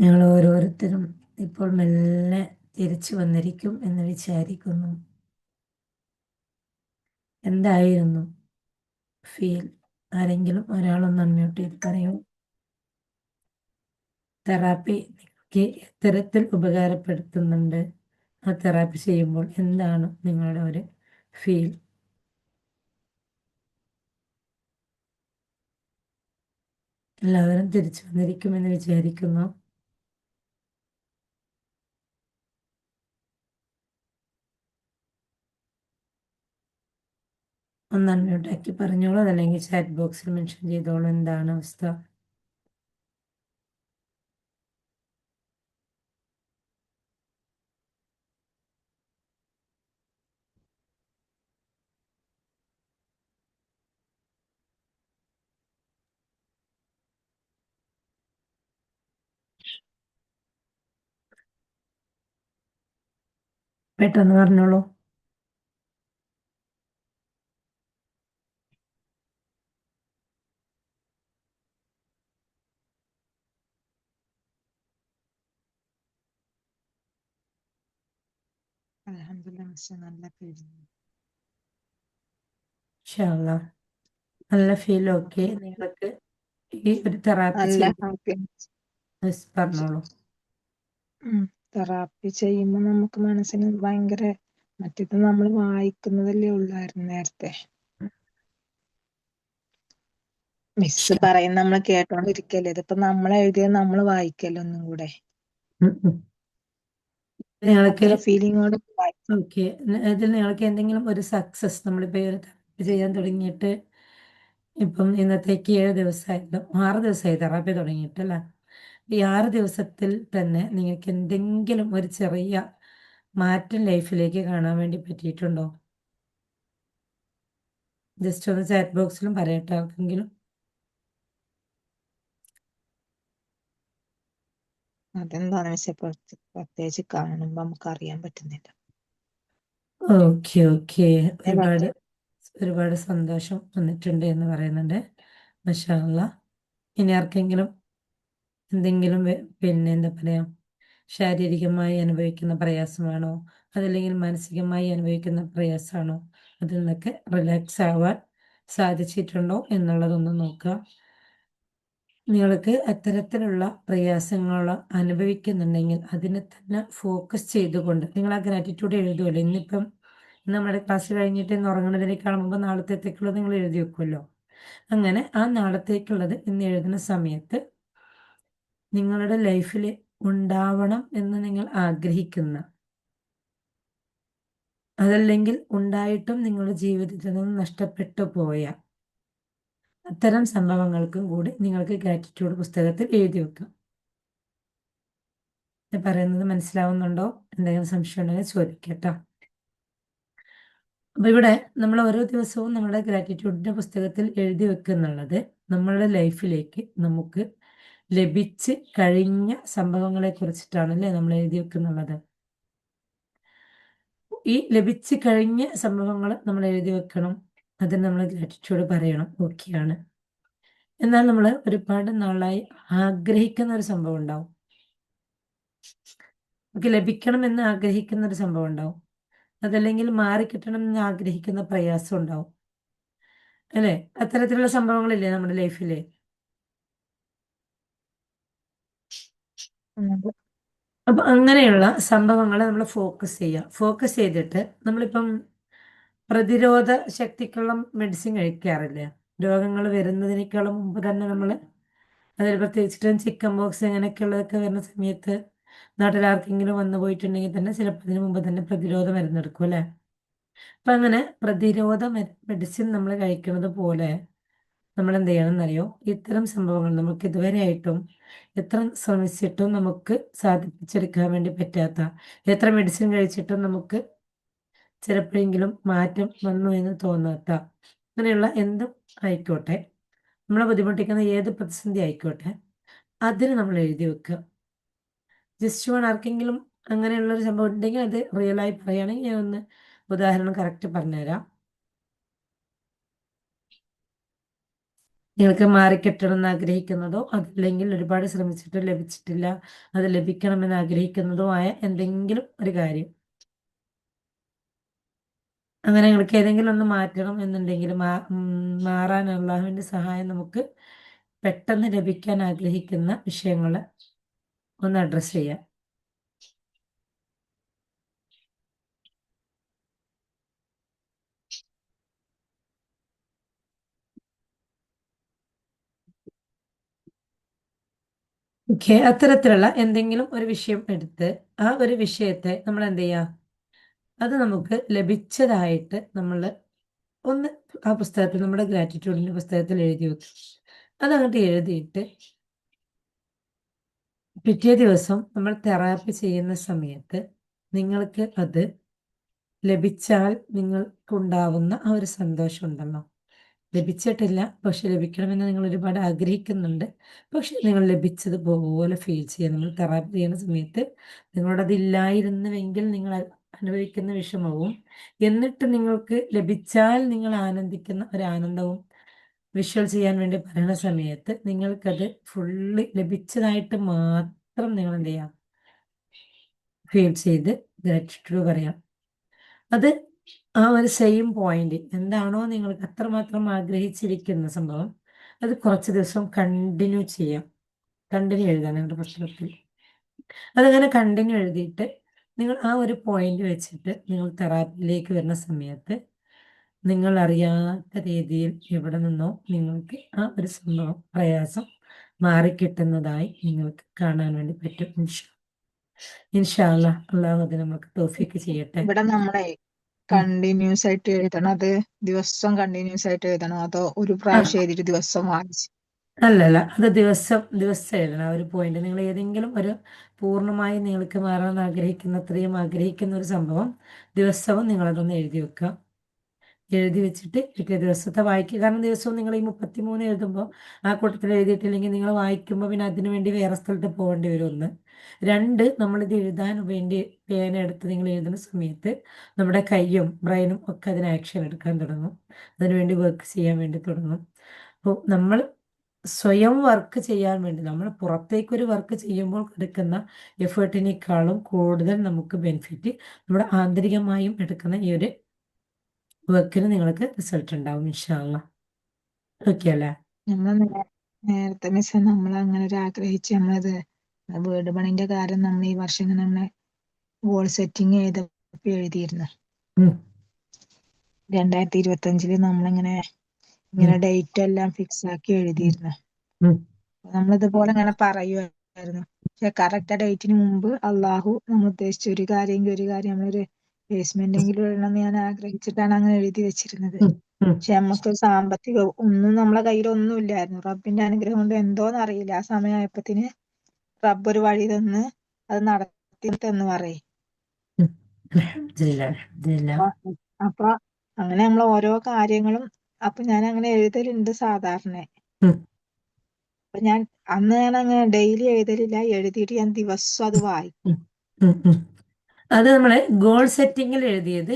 ഞങ്ങൾ ഓരോരുത്തരും ഇപ്പോൾ മെല്ലെ തിരിച്ചു വന്നിരിക്കും എന്ന് വിചാരിക്കുന്നു. എന്തായിരുന്നു ഫീൽ? ആരെങ്കിലും ഒരാളൊന്ന് അൺമ്യൂട്ട് ചെയ്ത് പറയൂ. തെറാപ്പി നിങ്ങൾക്ക് എത്തരത്തിൽ ഉപകാരപ്പെടുത്തുന്നുണ്ട്? ആ തെറാപ്പി ചെയ്യുമ്പോൾ എന്താണ് നിങ്ങളുടെ ഒരു ഫീൽ? എല്ലാവരും തിരിച്ചു വന്നിരിക്കുമെന്ന് വിചാരിക്കുന്നു. ഒന്ന് അൺമ്യൂട്ട് ആക്കി പറഞ്ഞോളൂ, അതല്ലെങ്കിൽ ചാറ്റ് ബോക്സിൽ മെൻഷൻ ചെയ്തോളൂ എന്താണ് അവസ്ഥ. പെട്ടെന്ന് പറഞ്ഞോളൂ. അൽഹംദുലില്ലാ മിസ്സേ, നല്ല ഫീലിംഗ്. ഇൻഷാ അല്ലാഹ്. നല്ല ഫീൽ. ഓക്കെ, നിങ്ങൾക്ക് ഈ ഒരു തെറാപ്പി നല്ല ചെയ്ത് ഹാപ്പി. പറഞ്ഞോളൂ. തെറാപ്പി ചെയ്യുമ്പോൾ നമുക്ക് മനസ്സിന് ഭയങ്കര, മറ്റേത് നമ്മൾ വായിക്കുന്നതല്ലേ ഉള്ളായിരുന്നു നേരത്തെ. മിസ് പറയുന്ന നമ്മൾ കേട്ടോണ്ടിരിക്കല്ലേ, ഇതിപ്പോ നമ്മൾ എഴുതിയത് നമ്മൾ വായിക്കല്ലോ ഒന്നും കൂടെ. ഉം ഉം. നിങ്ങൾക്ക് അത്ര ഫീലിങ്ങോട് വായിക്കും. ഓക്കെ, ഇതിൽ നിങ്ങൾക്ക് എന്തെങ്കിലും ഒരു സക്സസ്, നമ്മളിപ്പോൾ ഈ ഒരു തെറാപ്പി ചെയ്യാൻ തുടങ്ങിയിട്ട് ഇപ്പം ഇന്നത്തേക്ക് 7 ദിവസമായല്ലോ, 6 ദിവസമായി തെറാപ്പി തുടങ്ങിയിട്ടല്ലേ? ഈ 6 ദിവസത്തിൽ തന്നെ നിങ്ങൾക്ക് എന്തെങ്കിലും ഒരു ചെറിയ മാറ്റം ലൈഫിലേക്ക് കാണാൻ വേണ്ടി പറ്റിയിട്ടുണ്ടോ? ജസ്റ്റ് ഒന്ന് ചാറ്റ് ബോക്സിലും പറയട്ടെ ആർക്കെങ്കിലും. അതെന്താണ് മിസ്സേ, പ്രത്യേകിച്ച് കാണുമ്പോ നമുക്ക് അറിയാൻ പറ്റുന്നില്ല. ഓക്കെ ഓക്കെ, ഒരുപാട് പക്ഷെ ഒരുപാട് സന്തോഷം വന്നിട്ടുണ്ട് എന്ന് പറയുന്നുണ്ട്. മാഷാ അല്ലാഹ്. ഇനി ആർക്കെങ്കിലും എന്തെങ്കിലും പിന്നെ എന്താ പറയാ, ശാരീരികമായി അനുഭവിക്കുന്ന പ്രയാസമാണോ, അതല്ലെങ്കിൽ മാനസികമായി അനുഭവിക്കുന്ന പ്രയാസമാണോ, അതിൽ നിന്നൊക്കെ റിലാക്സ് ആവാൻ സാധിച്ചിട്ടുണ്ടോ എന്നുള്ളതൊന്ന് നോക്കുക. നിങ്ങൾക്ക് അത്തരത്തിലുള്ള പ്രയാസങ്ങൾ അനുഭവിക്കുന്നുണ്ടെങ്കിൽ അതിനെ തന്നെ ഫോക്കസ് ചെയ്തുകൊണ്ട് നിങ്ങൾ ആ ഗ്രാറ്റിറ്റ്യൂഡ് എഴുതുമല്ലോ. ഇന്നിപ്പം നമ്മുടെ ക്ലാസ് കഴിഞ്ഞിട്ട് ഇന്ന് ഉറങ്ങുന്നതിനേക്കാൾ മുമ്പ് നാളത്തേക്കുള്ളത് നിങ്ങൾ എഴുതി വെക്കുമല്ലോ. അങ്ങനെ ആ നാളത്തേക്കുള്ളത് ഇന്ന് എഴുതുന്ന സമയത്ത് നിങ്ങളുടെ ലൈഫിൽ ഉണ്ടാവണം എന്ന് നിങ്ങൾ ആഗ്രഹിക്കുന്ന, അതല്ലെങ്കിൽ ഉണ്ടായിട്ടും നിങ്ങളുടെ ജീവിതത്തിൽ നിന്ന് നഷ്ടപ്പെട്ടു പോയ അത്തരം സംഭവങ്ങൾക്കും കൂടി നിങ്ങൾക്ക് ഗ്രാറ്റിറ്റ്യൂഡ് പുസ്തകത്തിൽ എഴുതി വെക്കാം. ഞാൻ പറയുന്നത് മനസ്സിലാവുന്നുണ്ടോ? എന്തെങ്കിലും സംശയം ഉണ്ടെങ്കിൽ ചോദിക്കട്ടോ. അപ്പൊ ഇവിടെ നമ്മൾ ഓരോ ദിവസവും നമ്മുടെ ഗ്രാറ്റിറ്റ്യൂഡിന്റെ പുസ്തകത്തിൽ എഴുതി വെക്കുന്നുള്ളത് നമ്മളുടെ ലൈഫിലേക്ക് നമുക്ക് ലഭിച്ച് കഴിഞ്ഞ സംഭവങ്ങളെ കുറിച്ചിട്ടാണല്ലേ നമ്മൾ എഴുതി വെക്കുന്നുള്ളത്. ഈ ലഭിച്ചു കഴിഞ്ഞ സംഭവങ്ങൾ നമ്മൾ എഴുതി വെക്കണം, അതിന് നമ്മൾ ഗ്രാറ്റിറ്റ്യൂഡ് പറയണം. ഓക്കെയാണ്. എന്നാൽ നമ്മൾ ഒരുപാട് നാളായി ആഗ്രഹിക്കുന്ന ഒരു സംഭവം ഉണ്ടാവും, നമുക്ക് ലഭിക്കണം എന്ന് ആഗ്രഹിക്കുന്ന ഒരു സംഭവം ഉണ്ടാവും, അതല്ലെങ്കിൽ മാറിക്കിട്ടണം എന്ന് ആഗ്രഹിക്കുന്ന പ്രയാസം ഉണ്ടാവും, അല്ലേ? അത്തരത്തിലുള്ള സംഭവങ്ങളില്ലേ നമ്മുടെ ലൈഫില്? അപ്പൊ അങ്ങനെയുള്ള സംഭവങ്ങൾ നമ്മൾ ഫോക്കസ് ചെയ്യുക. ഫോക്കസ് ചെയ്തിട്ട് നമ്മളിപ്പം പ്രതിരോധ ശക്തിക്കുള്ള മെഡിസിൻ കഴിക്കാറില്ലേ? രോഗങ്ങൾ വരുന്നതിനേക്കാളും മുമ്പ് തന്നെ നമ്മൾ, അതിൽ പ്രത്യേകിച്ചിട്ടും ചിക്കൻ ബോക്സ് അങ്ങനെയൊക്കെയുള്ളതൊക്കെ വരുന്ന സമയത്ത് നാട്ടിൽ ആർക്കെങ്കിലും വന്നു പോയിട്ടുണ്ടെങ്കിൽ തന്നെ ചിലപ്പോൾ അതിന് മുമ്പ് തന്നെ പ്രതിരോധ മരുന്നെടുക്കും, അല്ലേ? അപ്പൊ അങ്ങനെ പ്രതിരോധ മെഡിസിൻ നമ്മൾ കഴിക്കുന്നത് പോലെ നമ്മൾ എന്ത് ചെയ്യണം എന്നറിയോ? ഇത്തരം സംഭവങ്ങൾ നമുക്ക് ഇതുവരെ ആയിട്ടും എത്ര ശ്രമിച്ചിട്ടും നമുക്ക് സാധിപ്പിച്ചെടുക്കാൻ വേണ്ടി പറ്റാത്ത, എത്ര മെഡിസിൻ കഴിച്ചിട്ടും നമുക്ക് ചിലപ്പോഴെങ്കിലും മാറ്റം വന്നു എന്ന് തോന്നാത്ത, അങ്ങനെയുള്ള എന്തും ആയിക്കോട്ടെ, നമ്മളെ ബുദ്ധിമുട്ടിക്കുന്ന ഏത് പ്രതിസന്ധി ആയിക്കോട്ടെ, അതിന് നമ്മൾ എഴുതി വെക്കുക. ജസ്റ്റ് വൺ ആർക്കെങ്കിലും അങ്ങനെയുള്ള ഒരു സംഭവം ഉണ്ടെങ്കിൽ അത് റിയലായി പറയുകയാണെങ്കിൽ ഞാൻ ഒന്ന് ഉദാഹരണം കറക്റ്റ് പറഞ്ഞുതരാം. നിങ്ങൾക്ക് മാറിക്കിട്ടണം എന്ന് ആഗ്രഹിക്കുന്നതോ അതല്ലെങ്കിൽ ഒരുപാട് ശ്രമിച്ചിട്ട് ലഭിച്ചിട്ടില്ല, അത് ലഭിക്കണമെന്ന് ആഗ്രഹിക്കുന്നതോ ആയ എന്തെങ്കിലും ഒരു കാര്യം. അങ്ങനെ നിങ്ങൾക്ക് ഏതെങ്കിലും ഒന്ന് മാറ്റണം എന്നുണ്ടെങ്കിൽ മാറാൻ അള്ളാഹുവിന്റെ സഹായം നമുക്ക് പെട്ടെന്ന് ലഭിക്കാൻ ആഗ്രഹിക്കുന്ന വിഷയങ്ങൾ ഒന്ന് അഡ്രസ്സ് ചെയ്യാം. ഓക്കെ, അത്തരത്തിലുള്ള എന്തെങ്കിലും ഒരു വിഷയം എടുത്ത് ആ ഒരു വിഷയത്തെ നമ്മൾ എന്ത് ചെയ്യുക, അത് നമുക്ക് ലഭിച്ചതായിട്ട് നമ്മൾ ഒന്ന് ആ പുസ്തകത്തിൽ, നമ്മുടെ ഗ്രാറ്റിറ്റ്യൂഡിന്റെ പുസ്തകത്തിൽ എഴുതി വെക്കും. അതങ്ങോട്ട് എഴുതിയിട്ട് പിറ്റേ ദിവസം നമ്മൾ തെറാപ്പി ചെയ്യുന്ന സമയത്ത് നിങ്ങൾക്ക് അത് ലഭിച്ചാൽ നിങ്ങൾക്കുണ്ടാവുന്ന ആ ഒരു സന്തോഷം ഉണ്ടല്ലോ, ലഭിച്ചിട്ടില്ല പക്ഷെ ലഭിക്കണമെന്ന് നിങ്ങൾ ഒരുപാട് ആഗ്രഹിക്കുന്നുണ്ട്, പക്ഷെ നിങ്ങൾ ലഭിച്ചതുപോലെ ഫീൽ ചെയ്യുക. നിങ്ങൾ തെറാപ്പി ചെയ്യുന്ന സമയത്ത് നിങ്ങളോടതില്ലായിരുന്നുവെങ്കിൽ നിങ്ങൾ അനുഭവിക്കുന്ന വിഷമവും, എന്നിട്ട് നിങ്ങൾക്ക് ലഭിച്ചാൽ നിങ്ങൾ ആനന്ദിക്കുന്ന ഒരു ആനന്ദവും വിഷ്വൽ ചെയ്യാൻ വേണ്ടി പറയുന്ന സമയത്ത് നിങ്ങൾക്കത് ഫുള്ളി ലഭിച്ചതായിട്ട് മാത്രം നിങ്ങൾ എന്ത് ചെയ്യാം, ഫീൽ ചെയ്ത് ഗ്രാറ്റിറ്റ്യൂഡ് പറയാം. അത് ആ ഒരു സെയിം പോയിന്റ് എന്താണോ നിങ്ങൾക്ക് അത്രമാത്രം ആഗ്രഹിച്ചിരിക്കുന്ന സംഭവം, അത് കുറച്ച് ദിവസം കണ്ടിന്യൂ ചെയ്യാം. കണ്ടിന്യൂ എഴുതാം നിങ്ങളുടെ പുസ്തകത്തിൽ. അതങ്ങനെ കണ്ടിന്യൂ എഴുതിയിട്ട് നിങ്ങൾ ആ ഒരു പോയിന്റ് വെച്ചിട്ട് നിങ്ങൾ തെറാപ്പിയിലേക്ക് വരുന്ന സമയത്ത് നിങ്ങൾ അറിയാത്ത രീതിയിൽ എവിടെ നിന്നോ നിങ്ങൾക്ക് ആ ഒരു സംഭവം, പ്രയാസം മാറിക്കിട്ടുന്നതായി നിങ്ങൾക്ക് കാണാൻ വേണ്ടി പറ്റും. ഇൻഷാ അല്ലാ, അള്ളാഹു അത് നമുക്ക് തൗഫീക്ക് ചെയ്യട്ടെ. ഇവിടെ നമ്മളെ ഉം. കണ്ടിന്യൂസ് ആയിട്ട് എഴുതണം. അത് ദിവസം കണ്ടിന്യൂസ് ആയിട്ട് എഴുതണോ അതോ ഒരു ആ, പ്രാവശ്യം എഴുതിയിട്ട് ദിവസം വായിച്ച്? അല്ലല്ല, അത് ദിവസം ദിവസം എഴുതണം. ആ ഒരു പോയിന്റ് നിങ്ങൾ ഏതെങ്കിലും ഒരു പൂർണ്ണമായി നിങ്ങൾക്ക് മാറാൻ ആഗ്രഹിക്കുന്ന, അത്രയും ആഗ്രഹിക്കുന്ന ഒരു സംഭവം ദിവസവും നിങ്ങളതൊന്ന് എഴുതി വെക്കുക. എഴുതി വെച്ചിട്ട് പിറ്റേ ദിവസത്തെ വായിക്കുക. കാരണം ദിവസവും നിങ്ങൾ ഈ 33 എഴുതുമ്പോൾ ആ കൂട്ടത്തിൽ എഴുതിയിട്ടില്ലെങ്കിൽ നിങ്ങൾ വായിക്കുമ്പോൾ പിന്നെ അതിനു വേണ്ടി വേറെ സ്ഥലത്ത് പോകേണ്ടി വരും. ഒന്ന്. രണ്ട്, നമ്മളിത് എഴുതാൻ വേണ്ടി പേന എടുത്ത് നിങ്ങൾ എഴുതുന്ന സമയത്ത് നമ്മുടെ കയ്യും ബ്രെയിനും ഒക്കെ അതിന് ആക്ഷൻ എടുക്കാൻ തുടങ്ങും, അതിനുവേണ്ടി വർക്ക് ചെയ്യാൻ വേണ്ടി തുടങ്ങും. അപ്പോൾ നമ്മൾ സ്വയം വർക്ക് ചെയ്യാൻ വേണ്ടി നമ്മൾ പുറത്തേക്കൊരു വർക്ക് ചെയ്യുമ്പോൾ എടുക്കുന്ന എഫേർട്ടിനേക്കാളും കൂടുതൽ നമുക്ക് ബെനിഫിറ്റ് നമ്മുടെ ആന്തരികമായും എടുക്കുന്ന ഈ ഒരു വർക്കിന് നിങ്ങൾക്ക് റിസൾട്ട് ഉണ്ടാവും ഇൻഷാ അല്ലാ. ഓക്കെ അല്ലേ? നമ്മൾ നേരത്തെ മിസ് നമ്മൾ അങ്ങനെ ഒരു ആഗ്രഹിച്ച് നമ്മളത് വീട് പണിന്റെ കാര്യം നമ്മൾ ഈ വർഷം ഇങ്ങനെ നമ്മളെ ഗോൾ സെറ്റിംഗ് ചെയ്തപ്പോ എഴുതിയിരുന്നു. ഉം, 2025 നമ്മളിങ്ങനെ ഉം, ഇങ്ങനെ ഡേറ്റ് എല്ലാം ഫിക്സ് ആക്കി ഉം, എഴുതിയിരുന്നു. ഉം, നമ്മളിതുപോലെ ഇങ്ങനെ പറയുമായിരുന്നു. പക്ഷെ കറക്റ്റ് ഡേറ്റിന് മുമ്പ് അള്ളാഹു നമ്മൾ ഉദ്ദേശിച്ച ഒരു കാര്യമെങ്കിൽ ഒരു കാര്യം നമ്മളൊരു ബേസ്മെന്റ് എങ്കിലും ഇടണമെന്ന് ഞാൻ ആഗ്രഹിച്ചിട്ടാണ് അങ്ങനെ എഴുതി വെച്ചിരുന്നത്. ഉം, ഉം, പക്ഷെ നമുക്ക് സാമ്പത്തിക ഒന്നും നമ്മളെ കയ്യിൽ ഒന്നും ഇല്ലായിരുന്നു. റബ്ബിന്റെ അനുഗ്രഹം കൊണ്ട് എന്തോന്ന് അറിയില്ല, ആ സമയമായപ്പത്തിന് റബ്ബ് ഒരു വഴി തന്ന് അത് നടത്തി എന്ന് പറയും. ഉം. അൽഹംദുലില്ലാ, അൽഹംദുലില്ലാ. അപ്പൊ അപ്പൊ അങ്ങനെ നമ്മൾ ഓരോ കാര്യങ്ങളും അപ്പൊ ഞാൻ അങ്ങനെ എഴുതലുണ്ട് സാധാരണ. ഉം, അപ്പൊ ഞാൻ അന്ന് ഞാൻ അങ്ങനെ ഡെയിലി എഴുതലില്ല, എഴുതിയിട്ട് ഞാൻ ദിവസം അത് വായിക്കും. ഉം, ഉം, ഉം. അത് നമ്മള് ഗോൾ സെറ്റിങ്ങിൽ എഴുതിയത്,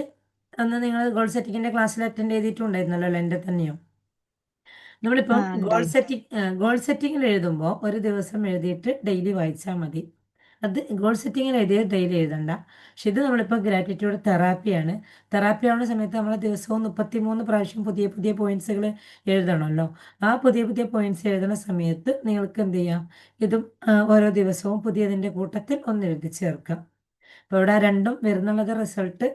അന്ന് നിങ്ങൾ ഗോൾ സെറ്റിങ്ങിന്റെ ക്ലാസ്സിൽ അറ്റൻഡ് ചെയ്തിട്ടുണ്ടായിരുന്നല്ലോ അല്ലേ? എൻ്റെ തന്നെയോ? ആ നമ്മളിപ്പം ഉണ്ടായി. ഗോൾ സെറ്റിങ്ങിൽ എഴുതുമ്പോൾ ഒരു ദിവസം എഴുതിയിട്ട് ഡെയിലി വായിച്ചാൽ മതി. അത് ഗോൾ സെറ്റിങ്ങിൽ എഴുതിയത് ഡെയിലി എഴുതണ്ട. പക്ഷെ ഇത് നമ്മളിപ്പോൾ ഗ്രാറ്റിറ്റ്യൂഡ് തെറാപ്പിയാണ്. തെറാപ്പി ആവുന്ന സമയത്ത് നമ്മൾ ദിവസവും 33 പ്രാവശ്യം പുതിയ പുതിയ പോയിന്റ്സുകൾ എഴുതണമല്ലോ. ആ പുതിയ പുതിയ പോയിന്റ്സ് എഴുതുന്ന സമയത്ത് നിങ്ങൾക്ക് എന്ത് ചെയ്യാം, ഇതും ഓരോ ദിവസവും പുതിയതിൻ്റെ കൂട്ടത്തിൽ ഒന്ന് എഴുതി ചേർക്കാം. അപ്പോൾ ഇവിടെ രണ്ടും വരുന്നുള്ളത് റിസൾട്ട്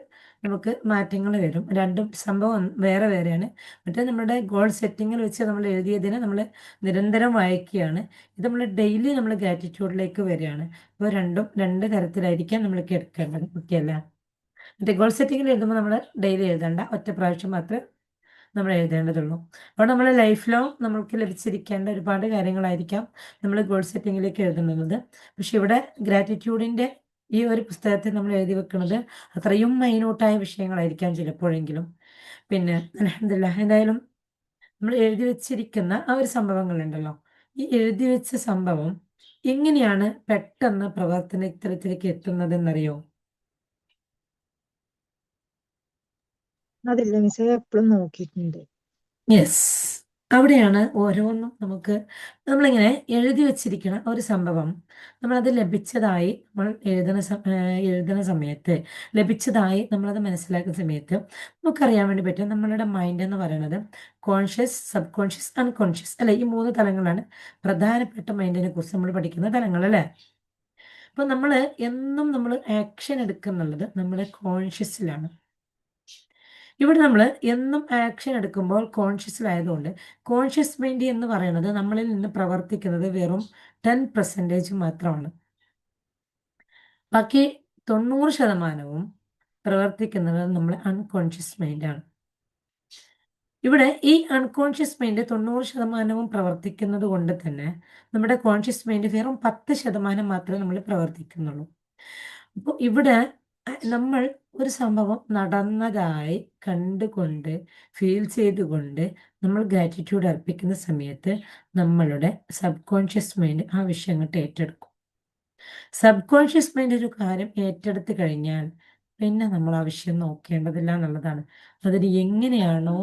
നമുക്ക് മാറ്റങ്ങൾ വരും. രണ്ടും സംഭവം വേറെ വേറെയാണ്. മറ്റേ നമ്മുടെ ഗോൾ സെറ്റിങ്ങിൽ വെച്ച് നമ്മൾ എഴുതിയതിനെ നമ്മൾ നിരന്തരം വായിക്കുകയാണ്. ഇത് നമ്മൾ ഡെയിലി നമ്മൾ ഗ്രാറ്റിറ്റ്യൂഡിലേക്ക് വരികയാണ്. അപ്പോൾ രണ്ടും രണ്ട് തരത്തിലായിരിക്കാം നമ്മൾക്ക് എടുക്കേണ്ടത്. ഓക്കെ അല്ലേ? മറ്റേ ഗോൾ സെറ്റിങ്ങിൽ എഴുതുമ്പോൾ നമ്മൾ ഡെയിലി എഴുതണ്ട, ഒറ്റ പ്രാവശ്യം മാത്രമേ നമ്മൾ എഴുതേണ്ടതുള്ളൂ. അപ്പോൾ നമ്മൾ ലൈഫ് ലോങ് നമ്മൾക്ക് ലഭിച്ചിരിക്കേണ്ട ഒരുപാട് കാര്യങ്ങളായിരിക്കാം നമ്മൾ ഗോൾ സെറ്റിങ്ങിലേക്ക് എഴുതുന്നത്. പക്ഷെ ഇവിടെ ഗ്രാറ്റിറ്റ്യൂഡിൻ്റെ ഈ ഒരു പുസ്തകത്തിൽ നമ്മൾ എഴുതി വെക്കുന്നത് അത്രയും മൈന്യൂട്ടായ വിഷയങ്ങളായിരിക്കാം ചിലപ്പോഴെങ്കിലും. പിന്നെ അൽഹംദുലില്ലാ, എന്തായാലും നമ്മൾ എഴുതി വെച്ചിരിക്കുന്ന ആ ഒരു സംഭവങ്ങളുണ്ടല്ലോ, ഈ എഴുതി വെച്ച സംഭവം എങ്ങനെയാണ് പെട്ടെന്ന് പ്രവർത്തനത്തിലേക്ക് എത്തുന്നതെന്നറിയോ? അതില്ല മിസ്സേ, എപ്പോഴും നോക്കിയിട്ടുണ്ട്. യെസ്, അവിടെയാണ് ഓരോന്നും നമുക്ക് നമ്മളിങ്ങനെ എഴുതി വച്ചിരിക്കുന്ന ഒരു സംഭവം നമ്മളത് ലഭിച്ചതായി നമ്മൾ എഴുതുന്ന സമയത്ത്, ലഭിച്ചതായി നമ്മളത് മനസ്സിലാക്കുന്ന സമയത്ത് നമുക്കറിയാൻ വേണ്ടി പറ്റും നമ്മളുടെ മൈൻഡ് എന്ന് പറയുന്നത് കോൺഷ്യസ്, സബ് കോൺഷ്യസ്, അൺകോൺഷ്യസ് അല്ലെ, ഈ മൂന്ന് തലങ്ങളാണ് പ്രധാനപ്പെട്ട മൈൻഡിനെ കുറിച്ച് നമ്മൾ പഠിക്കുന്ന തലങ്ങൾ അല്ലേ. അപ്പൊ നമ്മൾ എന്നും നമ്മൾ ആക്ഷൻ എടുക്കുന്നുള്ളത് നമ്മുടെ കോൺഷ്യസിലാണ്. ഇവിടെ നമ്മൾ എന്നും ആക്ഷൻ എടുക്കുമ്പോൾ കോൺഷ്യസിലായതുകൊണ്ട് കോൺഷ്യസ് മൈൻഡ് എന്ന് പറയുന്നത് നമ്മളിൽ നിന്ന് പ്രവർത്തിക്കുന്നത് വെറും 10% മാത്രമാണ്. ബാക്കി 90% പ്രവർത്തിക്കുന്നത് നമ്മുടെ അൺകോൺഷ്യസ് മൈൻഡാണ്. ഇവിടെ ഈ അൺകോൺഷ്യസ് മൈൻഡ് 90% പ്രവർത്തിക്കുന്നത് കൊണ്ട് തന്നെ നമ്മുടെ കോൺഷ്യസ് മൈൻഡ് വെറും 10% മാത്രമേ നമ്മൾ പ്രവർത്തിക്കുന്നുള്ളൂ. അപ്പോൾ ഇവിടെ നമ്മൾ ഒരു സംഭവം നടന്നതായി കണ്ടുകൊണ്ട് ഫീൽ ചെയ്തുകൊണ്ട് നമ്മൾ ഗ്രാറ്റിറ്റ്യൂഡ് അർപ്പിക്കുന്ന സമയത്ത് നമ്മളുടെ സബ് കോൺഷ്യസ് മൈൻഡ് ആ വിഷയം അങ്ങോട്ട് ഏറ്റെടുക്കും. സബ് കോൺഷ്യസ് മൈൻഡ് ഒരു കാര്യം ഏറ്റെടുത്ത് കഴിഞ്ഞാൽ പിന്നെ നമ്മൾ ആ വിഷയം നോക്കേണ്ടതില്ല എന്നുള്ളതാണ്. അതിന് എങ്ങനെയാണോ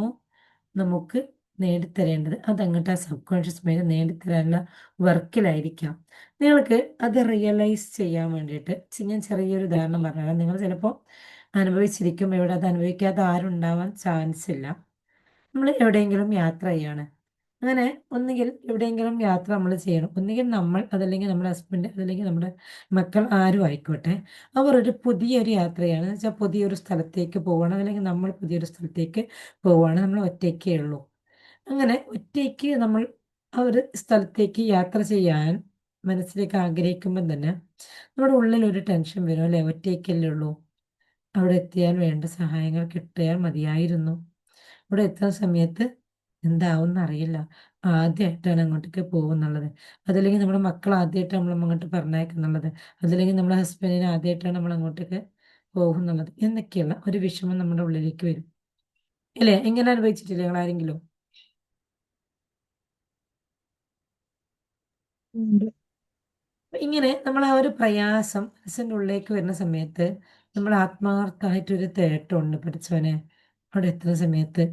നമുക്ക് നേടിത്തരേണ്ടത് അതങ്ങോട്ട് ആ സബ് കോൺഷ്യസ് മൈൻഡ് നേടിത്തരാനുള്ള വർക്കിലായിരിക്കാം. നിങ്ങൾക്ക് അത് റിയലൈസ് ചെയ്യാൻ വേണ്ടിയിട്ട് ഞാൻ ചെറിയൊരു ഉദാഹരണം പറഞ്ഞാൽ നിങ്ങൾ ചിലപ്പോൾ അനുഭവിച്ചിരിക്കും, ഇവിടെ അത് അനുഭവിക്കാതെ ആരും ഉണ്ടാവാൻ ചാൻസ് ഇല്ല. നമ്മൾ എവിടെയെങ്കിലും യാത്ര ചെയ്യാണ്, അങ്ങനെ ഒന്നുകിൽ എവിടെയെങ്കിലും യാത്ര നമ്മൾ ചെയ്യണം, ഒന്നുകിൽ നമ്മൾ അതല്ലെങ്കിൽ നമ്മുടെ ഹസ്ബൻഡ് അതല്ലെങ്കിൽ നമ്മുടെ മക്കൾ ആരും ആയിക്കോട്ടെ, അവർ ഒരു പുതിയൊരു യാത്രയാണ് എന്ന് വെച്ചാൽ പുതിയൊരു സ്ഥലത്തേക്ക് പോവുകയാണ്, അല്ലെങ്കിൽ നമ്മൾ പുതിയൊരു സ്ഥലത്തേക്ക് പോവുകയാണ്, നമ്മൾ ഒറ്റയ്ക്കേ ഉള്ളൂ. അങ്ങനെ ഒറ്റയ്ക്ക് നമ്മൾ ആ ഒരു സ്ഥലത്തേക്ക് യാത്ര ചെയ്യാൻ മനസ്സിലേക്ക് ആഗ്രഹിക്കുമ്പോൾ തന്നെ നമ്മുടെ ഉള്ളിൽ ഒരു ടെൻഷൻ വരും അല്ലേ, ഒറ്റയ്ക്കല്ലേ ഉള്ളൂ, അവിടെ എത്തിയാൽ വേണ്ട സഹായങ്ങൾ കിട്ടിയാൽ മതിയായിരുന്നു, അവിടെ എത്തുന്ന സമയത്ത് എന്താവും അറിയില്ല, ആദ്യമായിട്ടാണ് അങ്ങോട്ടേക്ക് പോകുന്നുള്ളത്, അതല്ലെങ്കിൽ നമ്മുടെ മക്കൾ ആദ്യമായിട്ട് നമ്മൾ അങ്ങോട്ട് പറഞ്ഞേക്കുന്നുള്ളത്, അതല്ലെങ്കിൽ നമ്മുടെ ഹസ്ബൻഡിന് ആദ്യമായിട്ടാണ് നമ്മൾ അങ്ങോട്ടേക്ക് പോകുന്നുള്ളത് എന്നൊക്കെയുള്ള ഒരു വിഷമം നമ്മുടെ ഉള്ളിലേക്ക് വരും അല്ലേ. എങ്ങനെ അനുഭവിച്ചിട്ടില്ലേ നിങ്ങൾ ആരെങ്കിലും? ഉണ്ട്. അപ്പൊ ഇങ്ങനെ നമ്മൾ ആ ഒരു പ്രയാസം മനസ്സിൻ്റെ ഉള്ളിലേക്ക് വരുന്ന സമയത്ത് നമ്മൾ ആത്മാർത്ഥമായിട്ടൊരു തേട്ടമുണ്ട്, പഠിച്ചവനെ അവിടെ എത്തുന്ന സമയത്ത്